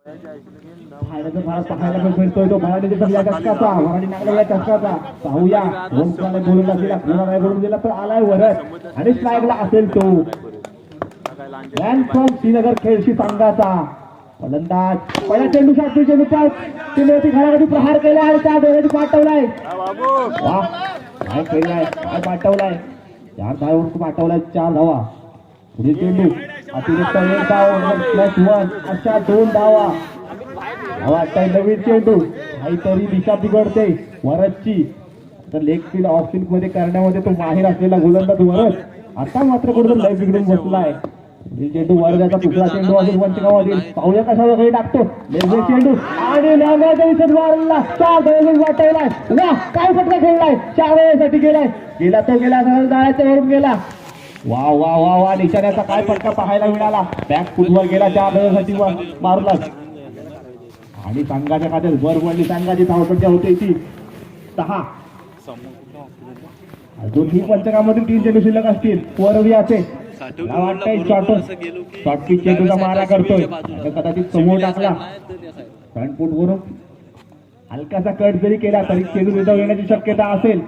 फायद्याचा फार पाहायला पण मिळतोय तो मराठीच्या या चषकाचा मराठी नागरिक चषकाचा पाहूया ओमकारने बोलून दिला पुन्हा नाही बोलून दिला तर आलाय वरच आणि स्ट्राईकला असेल तो मॅन फ्रॉम श्रीनगर खेळशी संघाचा फलंदाज पहिला चेंडू साठी चेंडू पाच घरामध्ये प्रहार केला आहे त्या दोघांनी पाठवलाय वा काय केलाय काय पाठवलाय 4 धावांवर पाठवलाय 4 धावा पुढे चेंडू अतिरिक्त 1 धाव +1 अशा 2 धावा वाटतंय नवीन चेंडू काहीतरी दिशा बिघडते वरची तर लेग स्पीड ऑफ स्पिन मध्ये करण्यामध्ये तो माहिर असलेला गोलंदाज वरच आता मात्र कुठे लय बिघडून बसलाय चेंडू वर जाता दुसरा चेंडू असेल पंचगावातील पाहूया कशा वगैरे टाकतो चेंडू आणि नागाचा विषय मारला 4 धावा वाटवलाय वा काय फटका खेळलाय 4 धावांसाठी गेलाय गेला तो गेला जाळ्याच्या वरून गेला वा वा वा वा निशाण्याचा काय फटका पाहायला मिळाला बॅक फुटवर गेला 4 धावांसाठी मारलाच आणि संघाच्या खात्यात वर पडली संघाची धावसंख्या होते ती 6 अजून ही पंचकामध्ये 3 चेंडू शिल्लक असतील वरवियाचे मला वाटतंय शॉर्ट पिच चेंडूचा मारा करतोय कदाचित समोर टाकला फ्रंट फूट वरून हलकासा कट जरी केला तरी चेंडू विधाव येण्याची शक्यता असेल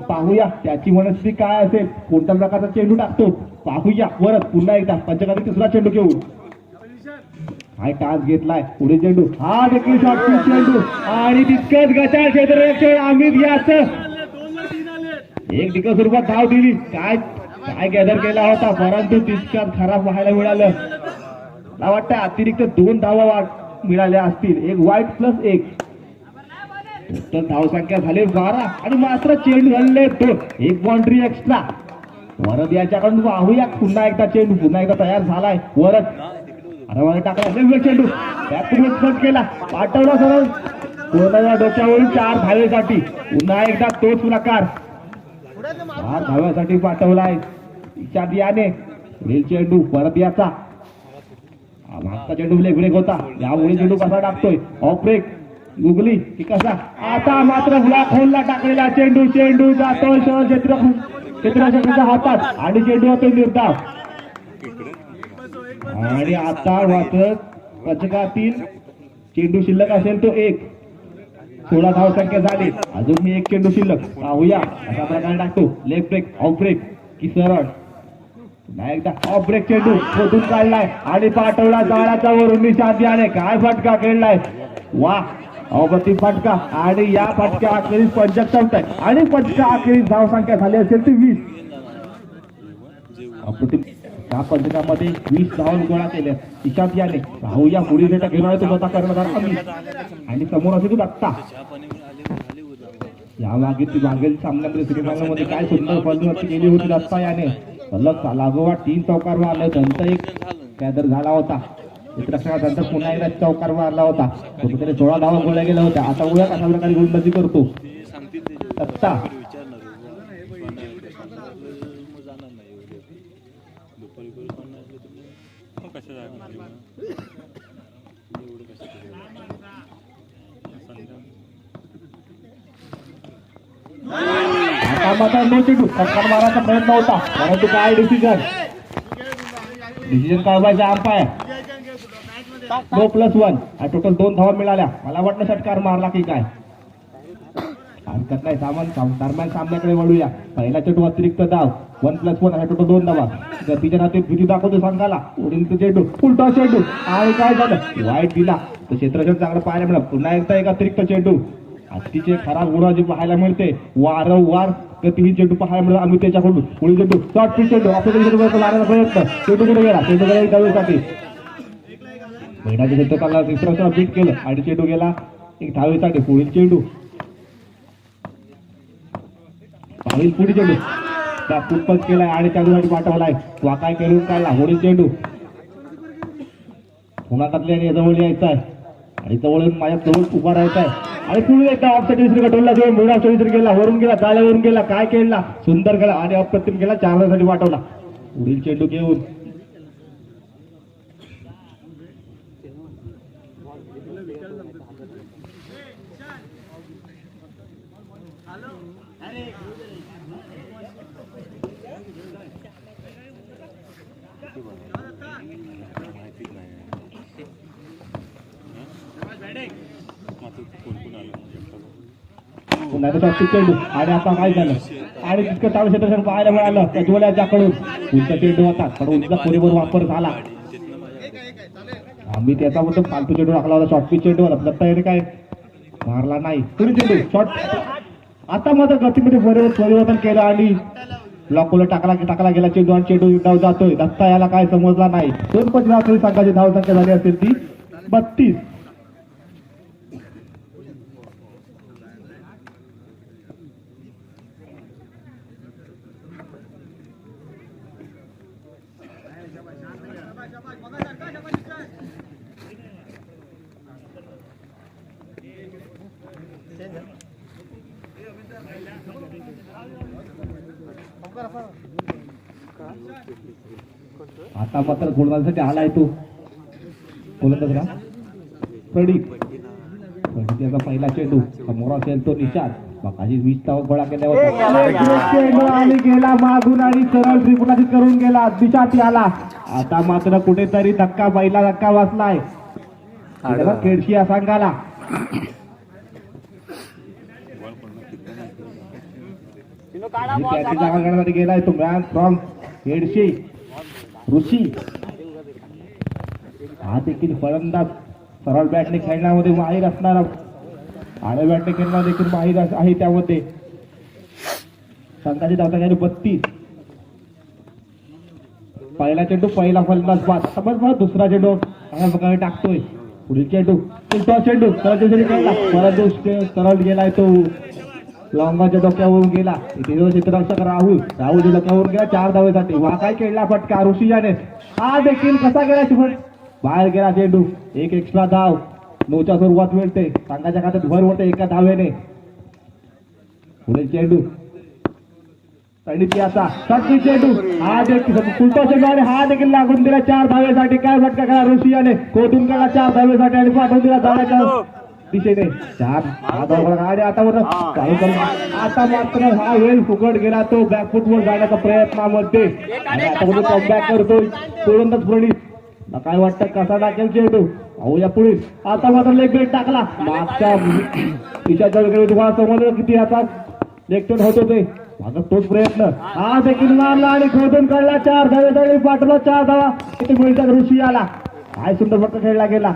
पाहूया त्याची मनस्थिती काय असेल कोणत्या प्रकारचा चेंडू टाकतो पाहूया परत पुन्हा एकदा पंचकामध्ये 3रा चेंडू घेऊन काय टाच घेतलाय पुढे चेंडू हा देखील शॉर्ट पिच चेंडू आणि तितकंच गटार क्षेत्ररक्षण अमित याच एक दिवस स्वरूपात धाव दिली काय काय गॅदर केला होता परंतु तितक्यात खराब पाहायला मिळालं मला वाटतं अतिरिक्त 2 धावा मिळाल्या असतील एक वाईट +1 तर धावसंख्या झाली 12 आणि मात्र चेंडू हल्ले 2 एक बाउंड्री एक्स्ट्रा वरद याच्याकडून पाहूया पुन्हा एकदा चेंडू पुन्हा एकदा तयार झालाय वरद अरे टाकला चेंडू त्यात केला पाठवला सरळ कोणाच्या डोक्यावरून 4 धावेसाठी पुन्हा एकदा तोच प्रकार 4 धाव्यासाठी पाठवलाय इच्छा याने चेंडू परत याचा मागचा चेंडू ब्रेक होता यामुळे चेंडू कसा टाकतोय ऑफ ब्रेक गुगली की कसा आता मात्र ब्लॉक होलला टाकलेला चेंडू जातोय क्षेत्ररक्षकाच्या हातात आणि चेंडू होतोय निर्धाव आणि आता मात्र पंचकातील चेंडू शिल्लक असेल तो 1 16 धावसंख्या झाली अजून एक चेंडू शिल्लक पाहूया अशा प्रकारे टाकतो लेफ्ट ब्रेक ऑफ ब्रेक की सरळ एकदा ऑफ ब्रेक चेंडू शोधून काढलाय आणि पाठवला जाळ्याचा वरून निशांती काय फटका खेळलाय वा अप्रतिम फटका आणि या फटक्या अखेरीस 75 आणि फटका अखेरीस धावसंख्या झाली असेल ती 20 अप्रतिम त्या पंचकामध्ये 20 धावा गोळा केल्या इशांत याने पाहूया पुढील डेटा घेणार तो होता कर्णधार अमित आणि समोर असे तू दत्ता या मागील सामन्यामध्ये श्रीलंकेमध्ये काय सुंदर फलंदाजी केली होती दत्ता याने सलग लागोवा 3 चौकार मारले नंतर एक कॅदर झाला होता नंतर पुन्हा एकदा चौकार मारला होता कुठेतरी 16 धावा गोळ्या गेल्या होत्या आता उद्या कशा प्रकारे गोलंदाजी करतो दत्ता मारायचा प्रयत्न होता परंतु काय डिसिजन कळवायचा अंपायर नो +1 टोटल 2 धावा मिळाल्या मला वाटलं षटकार मारला की काय हरकत नाही दरम्यान सामन्याकडे वळूया पहिला चेंडू अतिरिक्त धाव 1+1 टोटल 2 धावा गतीच्या नाते भीती दाखवतो संघाला उडील चेंडू उलटा चेंडू आणि काय झालं वाईट दिला तर क्षेत्ररक्षण चांगलं पाहायला मिळालं पुन्हा एकदा एक अतिरिक्त चेंडू अतिशय खराब गुणाची पाहायला मिळते वारंवार गतीही चेंडू पाहायला मिळाला आम्ही त्याच्याकडून पुढील चेंडू शॉर्ट पिच चेंडू मारण्याचा प्रयत्न चेंडू कुठे गेला चेंडू गेला धावेसाठी महिन्याच्या क्षेत्राला तिसरा बीट केलं आणि चेंडू गेला एक धावेसाठी पुढील चेंडू पुढील चेंडू त्या फुटपंच केलाय आणि चेंडूसाठी पाठवलाय तो काय केलं काढला पुढील चेंडू पुन्हा टाकल्याने जवळ यायचा आहे आणि जवळ माझ्या जवळ उभा राहायचा आहे आणि पुढे एकदा ऑफसाईड विसरी कटवला जेव्हा मुळा विसरी गेला वरून गेला जाळ्यावरून गेला काय केला सुंदर गेला आणि अप्रतिम गेला 4 धावांसाठी पाठवला पुढील चेंडू घेऊन पुन्हा शॉर्ट चेंडू आणि आता काय झालं आणि तितकं चालू क्षेत्र पाहायला मिळालं प्रज्वल्याच्याकडून उंच चेंडू होता पण उंचचा पुरेपूर वापर झाला. आम्ही त्याच्याबद्दल फालतू चेंडू टाकला होता शॉर्ट पिच चेंडू होता दत्ता याने काय मारला नाही. पुढे चेंडू शॉर्ट आता मात्र गतीमध्ये परिवर्तन केलं आणि ब्लॉकला टाकला गेला चेंडू आणि चेंडू धाव जातोय. दत्ता याला काय समजला नाही. 2 संघाची धाव संख्या झाली असेल ती 32. आता मात्र गोलंदाजीसाठी आलाय तो गोलंदाज का प्रदीप याचा पहिला चेंडू समोर असेल तो निशाद बाकाजी 20 धावा गोळा केल्यावर चेंडू आणि गेला मागून आणि सरळ त्रिपुरातीत करून गेला दिशाती आला. आता मात्र कुठेतरी धक्का पहिला धक्का बसलाय खेडशी या संघाला. त्याची जागा करण्यासाठी गेलाय तो मॅन फ्रॉम खेडशी ऋषी. हा देखील फलंदाज सरळ बॅटने खेळण्यामध्ये माहीर असणारा आडव्या बॅटने खेळण्यात देखील माहीर आहे. त्यामध्ये संघाची धावता गेली 32. पहिला चेंडू पहिला फलंदाज बाद समज दुसरा चेंडू अशा प्रकारे टाकतोय. पुढील चेंडू चेंडू सरळ गेलाय तो लॉंगाच्या डोक्यावरून गेला. क्षेत्ररक्षक राहुल डोक्यावरून गेला 4 धावेसाठी. वा काय खेळला फटका ऋषी याने. हा देखील कसा गेला चिमट बाहेर गेला चेंडू. एक एक्स्ट्रा धाव 9च्या सुरुवात मिळते. संघाच्या खात्यात भर होते एका धावेने. पुढील चेंडू चेंडू हा देखील उलटा चेंडू आणि हा देखील लागून दिला 4 धावेसाठी. काय फटका करा ऋषी याने कोठून काढला 4 धावेसाठी आणि पाठवून दिला जाण्याच्या दिशेने 4 आणि आता मात्र हा वेळ फुकट गेला तो बॅकफुटवर जाण्याच्या प्रयत्नामध्ये आणि आता कमबॅक करतोय गोलंदाज प्रणीत. काय वाटतं कसा टाकेल चेंडू पाहूया पुढे. आता मात्र लेग ब्रेक टाकला मागच्या तिच्या तुम्हाला समजलं किती आता लेग होतो ते माझा तोच प्रयत्न. हा देखील मारला आणि खोदून काढला 4 धावे पाठवला 4 धावा किती मिळतात ऋषी आला. काय सुंदर फटका खेळला गेला.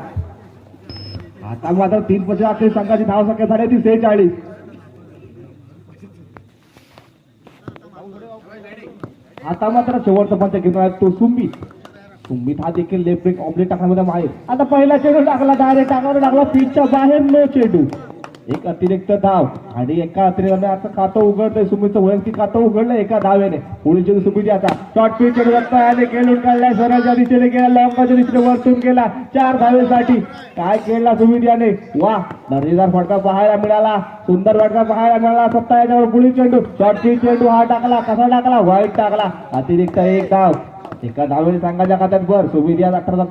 आता मात्र 3 पछि अखेर संघाची धाव संख्या झाली ती 46. आता मात्र शेवटचा पंच घेऊन तो सुमित हा देखील लेफ्ट ब्रेक ऑपरेट टाकण्यामध्ये माहीर. आता पहिला चेंडू टाकला डायरेक्ट टाकला पिचच्या बाहेर नो चेंडू. एक अतिरिक्त धाव आणि एका अतिरिक्त आता खातं उघडतंय सुमितचं वैयक्तिक खातं उघडलं एका धावेने. पुढील चेंडू सुमित आता शॉर्ट पिच चेंडू आले खेळून काढलाय सरळच्या दिशेने गेला लॉंगाच्या दिशेने वरतून गेला 4 धावेसाठी. काय खेळला सुमित याने. वा दर्जेदार फटका पाहायला मिळाला. सुंदर फटका पाहायला मिळाला. 7 याच्यावर पुढील चेंडू शॉर्ट पिच चेंडू हा टाकला कसा टाकला वाईट टाकला. अतिरिक्त एक धाव एका धावेने संघाच्या खात्यात भर. सुमित या 18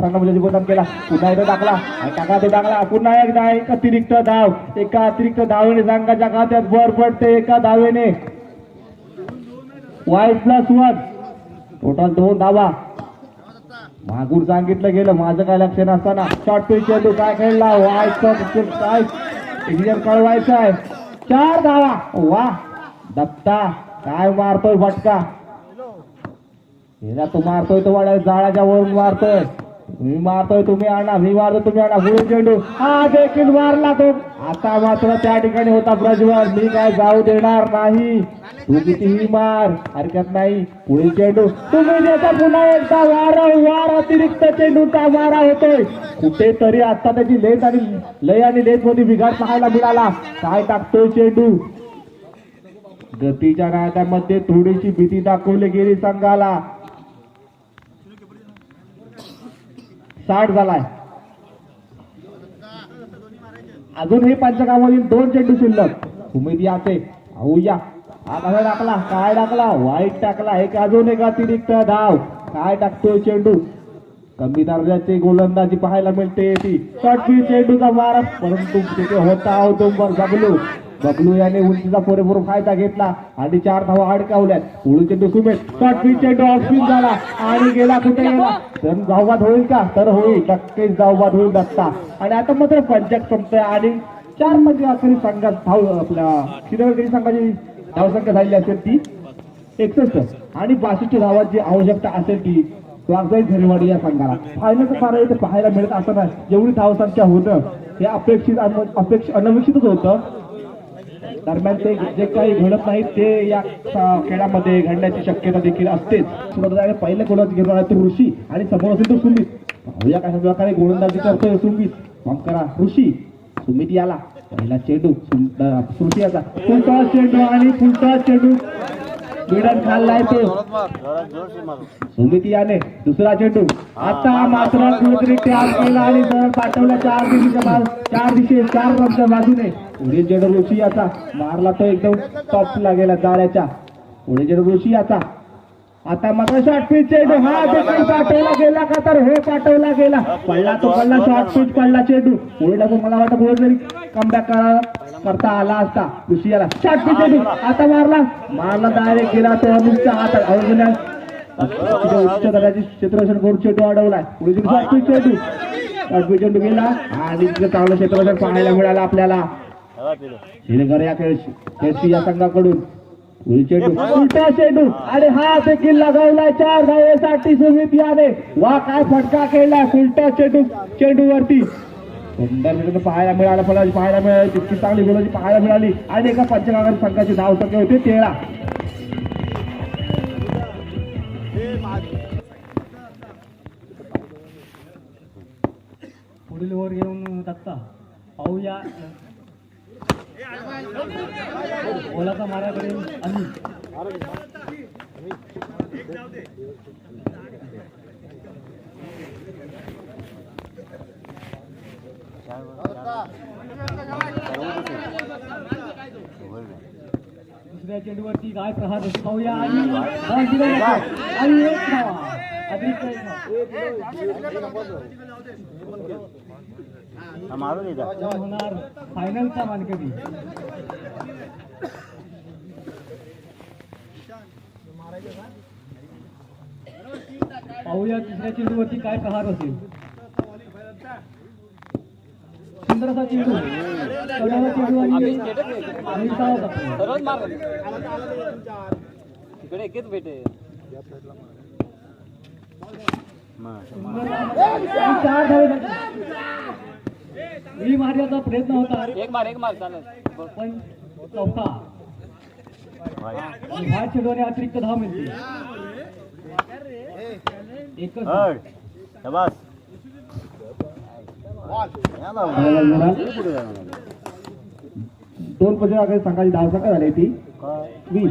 नंबरचा गोलंदाज केला. पुन्हा एकदा टाकला टाकला पुन्हा एकदा एक अतिरिक्त धाव. एका अतिरिक्त धावेने संघाच्या खात्यात भर पडते एका धावेने. वाईट +1 टोटल 2 धावा. मागून सांगितलं गेलं माझं काय लक्ष नसताना शॉर्ट पिच चेंडू काय खेळला वाईट काय कळवायचं आहे. 4 धावा. वा दत्ता काय मारतोय फटका. तो मारतोय तो वाड्या जाळाच्या वरून मारतोय. मी मारतोय तुम्ही आणा मी मारतो तुम्ही आणा. पुढील चेंडू हा देखील मारला तो. आता मात्र त्या ठिकाणी होता प्रज्वल. मी काय जाऊ देणार नाही. तू कितीही मार हरकत नाही. पुढील चेंडू तुम्ही देता पुन्हा एकदा वार अतिरिक्त चेंडूचा मारा होतोय. कुठेतरी आता त्याची लेथ आणि लय आणि लेथ मध्ये बिघाड पाहायला मिळाला. काय टाकतोय चेंडू. गतीच्या नात्यामध्ये थोडीशी भीती दाखवली गेली संघाला. 60 झालाय. अजून हे पंचकामधील 2 चेंडू शिल्लक. सुमित याचे आऊया हा कसा टाकला काय टाकला वाईट टाकला. एक अजून एक अतिरिक्त धाव. काय टाकतोय चेंडू. कमी दर्जाची गोलंदाजी पाहायला मिळते ती. शॉर्ट पिच चेंडूचा मारा परंतु तिथे होता औदुंबर जगलू बबलू याने उंचीचा पुरेपूर फायदा घेतला आणि 4 धावा अडकावल्यात. पुढे चेंडू सुमित शॉर्ट पिच चेंडू ऑफ स्पिन झाला आणि गेला कुठे गेला तर धावबाद होईल का तर होईल नक्कीच धावबाद होईल दत्ता. आणि आता मात्र पंचायत संपतोय आणि 4 मध्ये अखेरी संघात धाव आपल्या शिरवळगिरी संघाची धावसंख्या झालेली असेल ती 61 आणि 62 धावांची आवश्यकता असेल ती वाघजाई झरेवाडी या संघाला. फायनलचं फार इथे पाहायला मिळत असं नाही. जेवढी धावसंख्या होतं हे अनपेक्षितच होतं. दरम्यान ते जे काही घडत नाही ते या खेळामध्ये घडण्याची शक्यता देखील असतेच. पहिल्या गोलंदाजी घेऊन आला तो ऋषी आणि समोर असेल तो सुमित. पाहूया कशा प्रकारे गोलंदाजी करतोय सुमित. मग करा ऋषी सुमित याला पहिला चेंडू ऋषी याचा फुलटॉ चेंडू आणि फुलटॉ चेंडू मिडन खाल्लाय तो सुमित याने. दुसरा चेंडू आता मात्र कुठेतरी टॅप केला आणि सरळ पाठवला 4 रनच्या बाजूने. पुढे चेंडू ऋषी याचा मारला तो एकदम टॉपला गेला जाळ्याच्या. पुढे चेंडू ऋषी याचा आता मात्र शॉर्ट पिच चेंडू हा देखील पाठवला गेला का तर हो पाठवला गेला. पडला तो पडला शॉर्ट पिच पडला चेंडू. पुढे टाकून मला वाटतं कुठेतरी कमबॅक करता आला असता. ऋषी याला शॉर्ट पिच चेंडू आता मारला डायरेक्ट गेला तो अनुपच्या हातात. अवघ्या उच्च दर्जाची क्षेत्ररक्षण करून चेंडू अडवलाय. पुढे शॉर्ट पिच चेंडू शॉर्ट पिच चेंडू गेला आणि तिथे चांगलं क्षेत्ररक्षण पाहायला मिळालं आपल्याला श्रीनगर या खेळशी या संघाकडून. उलटा चेंडू आणि हा देखील लगावलाय 4 धावेसाठी सुमित याने. वा काय फटका खेळलाय उलटा चेंडूवरती. सुंदर पाहायला मिळालं पाहायला मिळाली तितकी चांगली गोलंदाजी पाहायला मिळाली आणि एका पंचगांगाची संघाची धावसंख्या होती 13. पुढील ओव्हर घेऊन दत्ता पाहूया बोलाचा माऱ्याकडे अनिल. दुसऱ्या चेंडूवरती काय प्रहार पाहूया आणि एक धावा अतिरिक्त होणार फायनलचा मानकरी. पाहूया तिसऱ्या चेंडूवरती काय प्रहार असेल. सुंदरसा चेंडू चेंडू आणि मारण्याचा प्रयत्न होता एक मार चालत पण चौथा ह्या चेंडूने अतिरिक्त धाव मिळते. एकच दोन पंचगांगाची संघाची धावसंख्या झाली ती 20.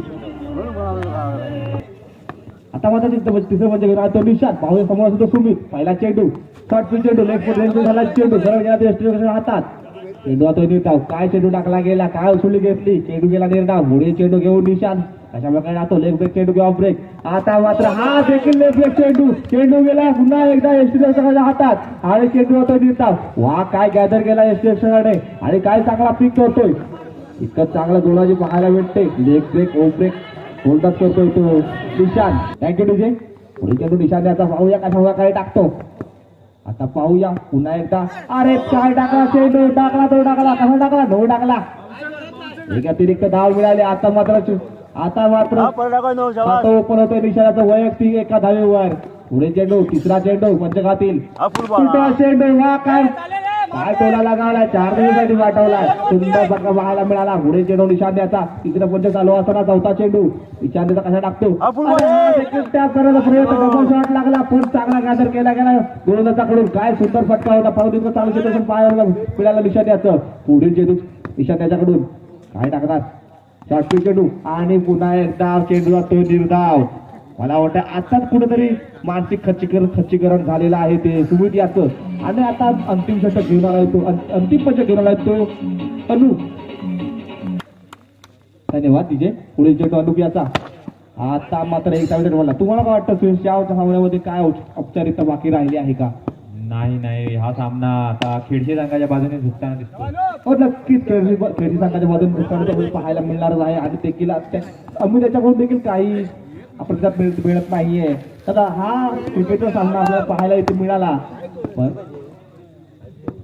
आता मात्र तिसरं म्हणजे तो निशांत पाहूया समोर असतो सुमित. पहिला चेंडू शॉर्ट पिच चेंडू लेफ्ट फुट झाला चेंडू सरळ हातात. चेंडू आता निर्धाव काय चेंडू टाकला गेला काय उसळी घेतली चेंडू गेला निर्धाव. पुढे चेंडू घेऊन निशांत अशा प्रकारे जातो लेग ब्रेक चेंडू किंवा ब्रेक. आता मात्र हा देखील लेग ब्रेक चेंडू गेला पुन्हा एकदा एसटी दर्शकाच्या हातात आणि चेंडू होतो निर्धाव. वा काय गॅदर केला एसटी दर्शकाने आणि काय चांगला पिक करतोय. इतकं चांगला गोलाजी पाहायला भेटते. लेग ब्रेक ओव्हर ब्रेक गोलंदाज करतोय तो निशांत. Thank you DJ. पुढे चेंडू निशांत याचा पाहूया कशा काय टाकतो. आता पाहूया पुन्हा एकदा अरे काय टाकला चेंडू टाकला तो टाकला कसा टाकला नो टाकला. एक अतिरिक्त धाव मिळाले. आता मात्र ओपन होतोय निशांतचं वैयक्तिक एका धावेवर. पुढे चेंडू तिसरा चेंडू पंचगातील चेंडू वा काय टोला लगावलाय 4 धावेसाठी पाठवलाय. सुंदर फटका पाहायला मिळाला. पुढे चेंडू निशांत याचा तिसरा पंच चालू असताना चौथा चेंडू निशांत कसा टाकतो करण्याचा प्रयत्न डबल शॉट लागला पण चांगला गॅदर केला गेला गोलंदाजाकडून. काय सुंदर फटका होता पाहून चालू क्षेत्र पाहायला मिळाला निशांत याचं. पुढील चेंडू निशांत याच्याकडून काय टाकतात शॉर्ट पिच चेंडू आणि पुन्हा एकदा चेंडूला तो निर्धाव. मला वाटतं आताच कुठेतरी मानसिक खच्चीकरण झालेलं आहे ते सुमित याचं. आणि आता अंतिम षटक घेऊन आला तो अंतिम पंच घेऊन आला तो अनु. धन्यवाद तिचे. पुढे चेंडू अनुप याचा. आता मात्र एक साईड मला तुम्हाला काय वाटतं सुरेश याच्या सामन्यामध्ये काय औपचारिकता बाकी राहिली आहे का. नाही हा सामना आता खेडशे संघाच्या बाजूने झुकताना दिसतो. हो नक्कीच खेळी संघाच्या बाजून दुसऱ्या पाहायला मिळणारच आहे आणि देखील आम्ही त्याच्याकडून देखील काही प्रतिसाद मिळत नाहीये. तर हा क्रिकेटचा सामना आपल्याला पाहायला इथे मिळाला पण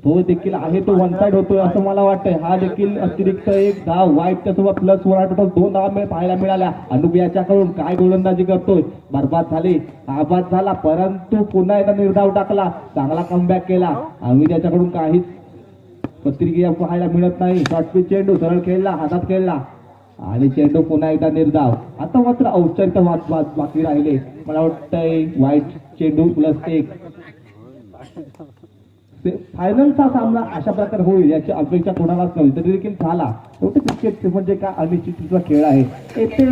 तो देखील आहे तो वन साइड होतोय असं मला वाटतंय. हा देखील अतिरिक्त एक धाव वाईटच्या सोबत प्लस 1 टोटल 2 धावा पाहायला मिळाल्या. अनुप याच्याकडून काय गोलंदाजी करतोय, बरबाद झाली, आबाद झाला परंतु पुन्हा एकदा निर्धाव टाकला, चांगला कमबॅक केला. आम्ही त्याच्याकडून काहीच प्रतिक्रिया पाहायला मिळत नाही. शॉर्ट पिच चेंडू सरळ खेळला, हातात खेळला आणि चेंडू पुन्हा एकदा निर्धाव. आता मात्र औपचारिक बाकी राहिले. मला वाटतंय वाईट चेंडू +1. फायनलचा सामना अशा प्रकारे होईल याची अपेक्षा कोणालाच नव्हती तरी देखील झाला. शेवटी क्रिकेट म्हणजे काय अनिश्चिततेचा खेळ आहे. येथे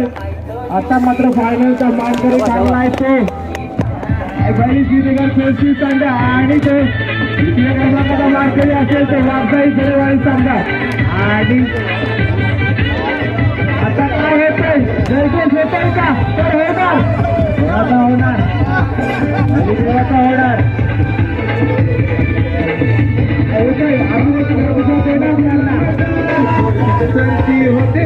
आता मात्र फायनलचा मानकरी चांगला आहे तो संघ आणि तो मानकरी असेल ते वाघाई खेळवाडी संघ. आणि आता काय होतंय जयदेश होतोय का तर होणार होणार होते